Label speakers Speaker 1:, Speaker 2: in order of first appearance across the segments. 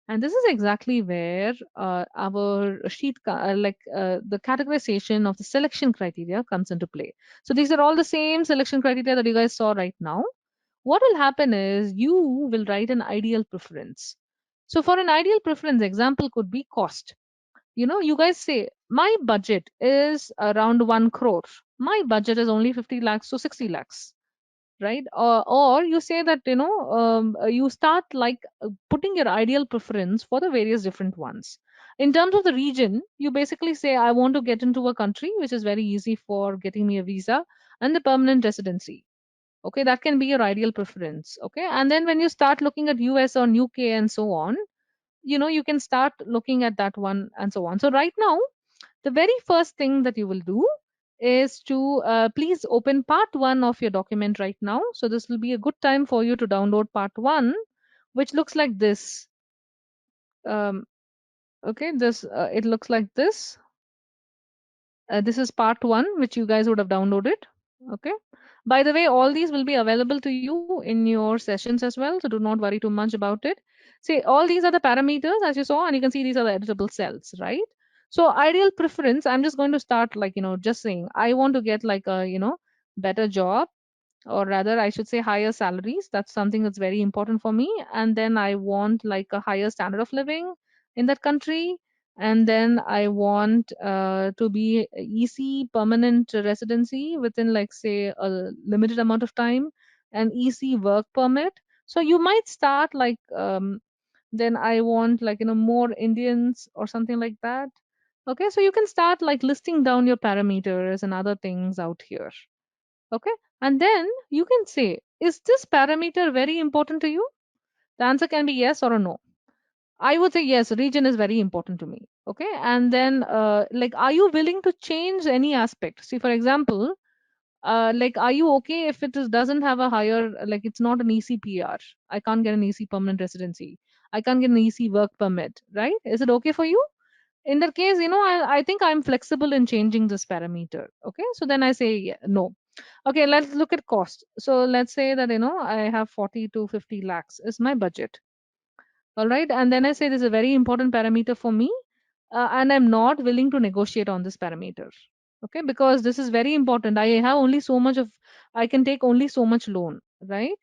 Speaker 1: And this is exactly where our sheet, the categorization of the selection criteria comes into play. So these are all the same selection criteria that you guys saw right now. What will happen is you will write an ideal preference. So for an ideal preference, example could be cost. You guys say, my budget is around 1 crore. My budget is only 50 lakhs to 60 lakhs, right? Or you say that you start like putting your ideal preference for the various different ones. In terms of the region, you basically say, I want to get into a country which is very easy for getting me a visa and the permanent residency. Okay, that can be your ideal preference. Okay, and then when you start looking at US or UK and so on, you can start looking at that one and so on. So right now, the very first thing that you will do is to please open part 1 of your document right now. So this will be a good time for you to download part 1, which looks like this. Um, okay this it looks like this. This is part 1, which you guys would have downloaded. Okay, by the way, all these will be available to you in your sessions as well, so do not worry too much about it. See, all these are the parameters as you saw, and you can see these are the editable cells, right? So ideal preference, I'm just going to start like just saying I want to get like a better job, or rather I should say higher salaries. That's something that's very important for me. And then I want like a higher standard of living in that country. And then I want to be EC permanent residency within like say a limited amount of time, and EC work permit. So you might start like then I want like more Indians or something like that. Okay, so you can start like listing down your parameters and other things out here. Okay. And then you can say, is this parameter very important to you? The answer can be yes or a no. I would say yes, region is very important to me. Okay. And then, like, are you willing to change any aspect? See, for example, like, are you okay if it doesn't have a higher, like, it's not an ECPR? I can't get an EC permanent residency. I can't get an EC work permit, right? Is it okay for you? In that case, I think I'm flexible in changing this parameter. Okay. So then I say no. Okay, let's look at cost. So let's say that I have 40 to 50 lakhs is my budget. All right, and then I say this is a very important parameter for me, and I'm not willing to negotiate on this parameter. Okay, because this is very important. I have only so much of, I can take only so much loan, right?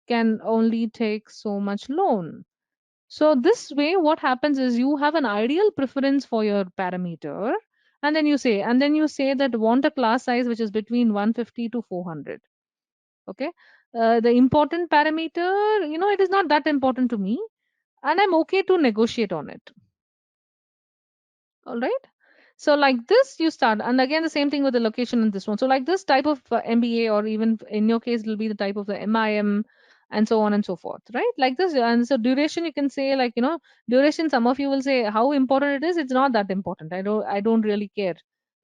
Speaker 1: Can only take so much loan. So this way, what happens is you have an ideal preference for your parameter, and then you say that want a class size which is between 150 to 400. Okay, the important parameter, it is not that important to me, and I'm okay to negotiate on it. All right. So like this you start, and again the same thing with the location in this one. So like this type of MBA, or even in your case it'll be the type of the MIM, and so on and so forth, right? Like this. And so duration, you can say like duration, some of you will say how important it is. It's not that important. I don't really care,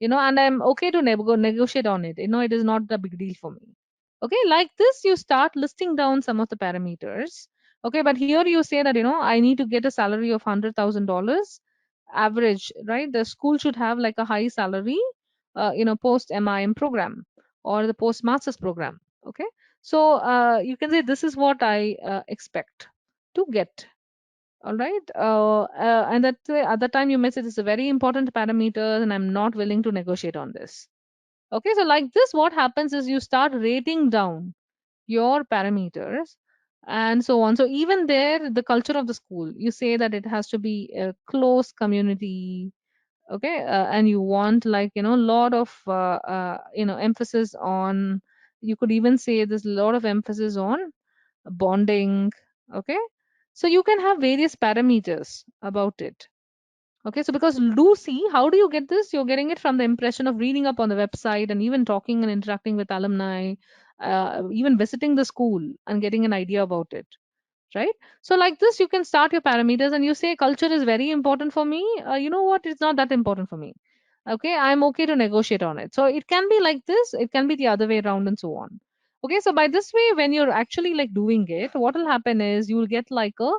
Speaker 1: and I'm okay to negotiate on it. It is not a big deal for me. Okay, like this you start listing down some of the parameters. Okay, but here you say that I need to get a salary of $100,000 average, right? The school should have like a high salary, post MIM program or the post masters program. Okay, so you can say this is what I expect to get. All right, and at that time you may say this is a very important parameter, and I'm not willing to negotiate on this. Okay, so like this, what happens is you start rating down your parameters and so on. So even there, the culture of the school, you say that it has to be a close community. Okay, and you want like lot of emphasis on, you could even say there's a lot of emphasis on bonding. Okay, so you can have various parameters about it. Okay, so because do see, how do you get this? You're getting it from the impression of reading up on the website and even talking and interacting with alumni, even visiting the school and getting an idea about it, right? So like this, you can start your parameters and you say culture is very important for me. You know what? It's not that important for me. Okay, I'm okay to negotiate on it. So it can be like this, it can be the other way around and so on. Okay, so by this way, when you're actually like doing it, what will happen is you will get like a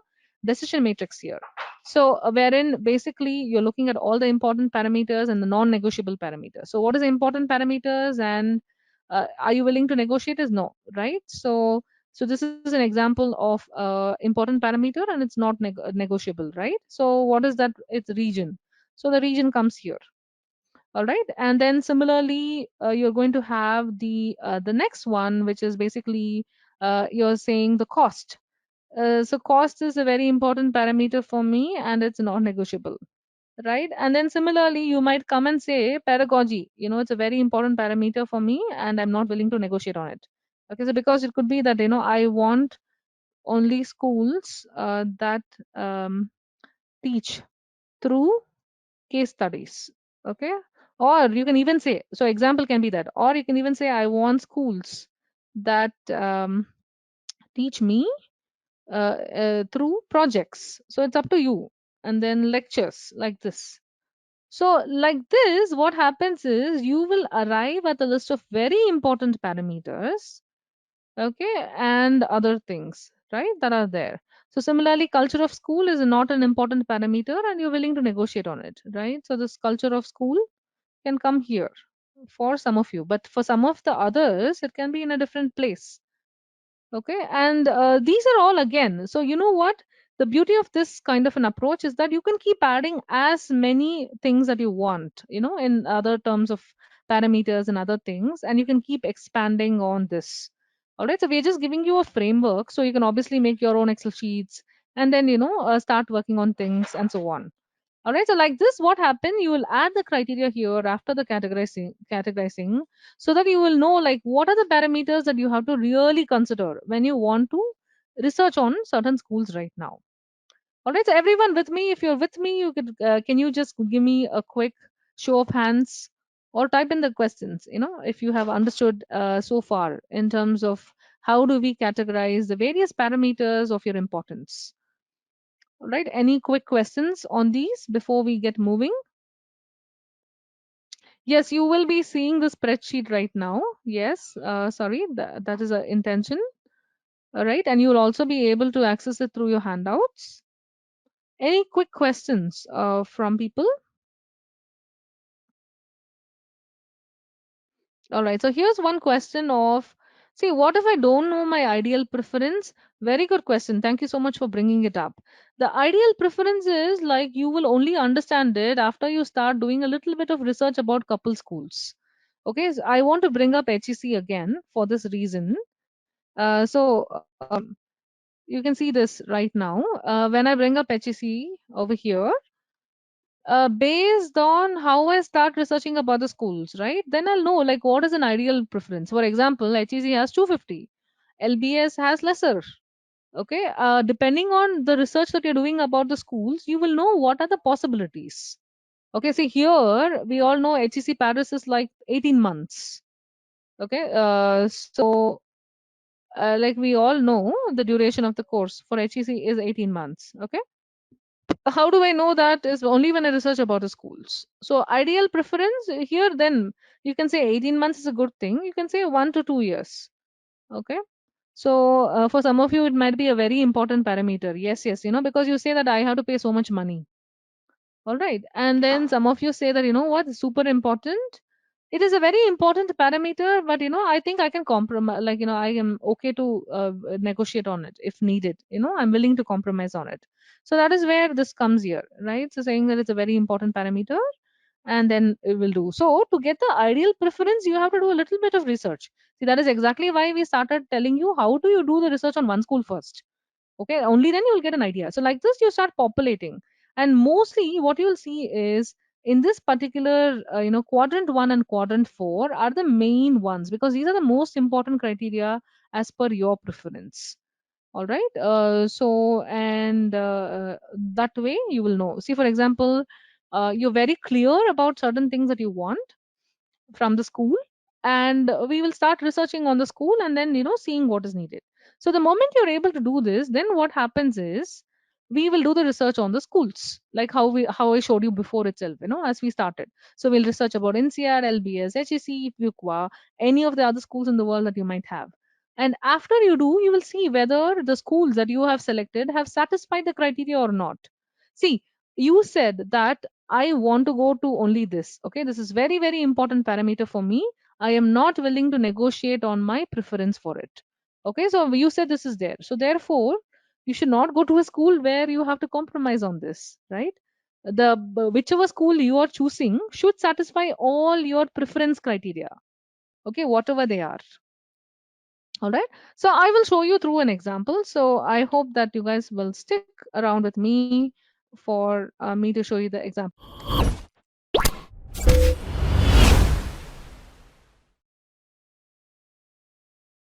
Speaker 1: decision matrix here. So wherein basically you're looking at all the important parameters and the non-negotiable parameters. So what is the important parameters, and are you willing to negotiate is no, right? So So this is an example of important parameter, and it's not negotiable, right? So what is that? It's region. So the region comes here. All right, and then similarly, you're going to have the next one, which is basically you're saying the cost. So cost is a very important parameter for me, and it's not negotiable, right? And then similarly, you might come and say pedagogy. It's a very important parameter for me, and I'm not willing to negotiate on it. Okay, so because it could be that I want only schools that teach through case studies. Okay, or you can even say, so example can be that, or you can even say I want schools that teach me through projects. So it's up to you. And then lectures like this. So like this, what happens is you will arrive at a list of very important parameters, okay, and other things, right, that are there. So similarly, culture of school is not an important parameter, and you're willing to negotiate on it, right? So this culture of school can come here for some of you, but for some of the others, it can be in a different place. Okay, and these are all again. So you know what? The beauty of this kind of an approach is that you can keep adding as many things that you want, in other terms of parameters and other things, and you can keep expanding on this. All right, so we're just giving you a framework so you can obviously make your own Excel sheets and then, start working on things and so on. All right, so like this, what happened? You will add the criteria here after the categorizing, so that you will know like what are the parameters that you have to really consider when you want to research on certain schools right now. All right, so everyone with me, if you're with me, you could can you just give me a quick show of hands or type in the questions? If you have understood so far in terms of how do we categorize the various parameters of your importance. All right, any quick questions on these before we get moving? Yes, you will be seeing the spreadsheet right now. Yes, sorry, that is an intention. All right, and you will also be able to access it through your handouts. Any quick questions from people? All right, so here's one question of, see, what if I don't know my ideal preference? Very good question. Thank you so much for bringing it up. The ideal preference is like you will only understand it after you start doing a little bit of research about couple schools. Okay, so I want to bring up HEC again for this reason. So you can see this right now. When I bring up HEC over here, based on how I start researching about the schools, right? Then I'll know like what is an ideal preference. For example, HEC has 250, LBS has lesser. Okay, depending on the research that you're doing about the schools, you will know what are the possibilities. Okay, see here we all know HEC Paris is like 18 months. Okay, so like we all know the duration of the course for HEC is 18 months. Okay, how do I know that is only when I research about the schools. So ideal preference here, then you can say 18 months is a good thing. You can say 1 to 2 years. Okay. So for some of you, it might be a very important parameter. Yes, yes, because you say that I have to pay so much money. All right. And then some of you say that, what is super important. It is a very important parameter, but I think I can compromise. Like, I am okay to negotiate on it if needed. I'm willing to compromise on it. So that is where this comes here, right? So saying that it's a very important parameter, and then it will do. So to get the ideal preference, you have to do a little bit of research. See, that is exactly why we started telling you how do you do the research on one school first. Okay, only then you'll get an idea. So like this, you start populating, and mostly what you'll see is in this particular quadrant 1 and quadrant 4 are the main ones, because these are the most important criteria as per your preference. All right, so and that way you will know. See, for example, you're very clear about certain things that you want from the school, and we will start researching on the school, and then seeing what is needed. So the moment you're able to do this, then what happens is we will do the research on the schools, like how I showed you before itself, as we started. So we'll research about NCR, LBS, HEC, Fuqua, any of the other schools in the world that you might have. And after you do, you will see whether the schools that you have selected have satisfied the criteria or not. See, you said that I want to go to only this. Okay, this is very, very important parameter for me. I am not willing to negotiate on my preference for it. Okay, so you said this is there. So therefore, you should not go to a school where you have to compromise on this, right? Whichever school you are choosing should satisfy all your preference criteria. Okay, whatever they are. All right. So I will show you through an example. So I hope that you guys will stick around with me for me to show you the example.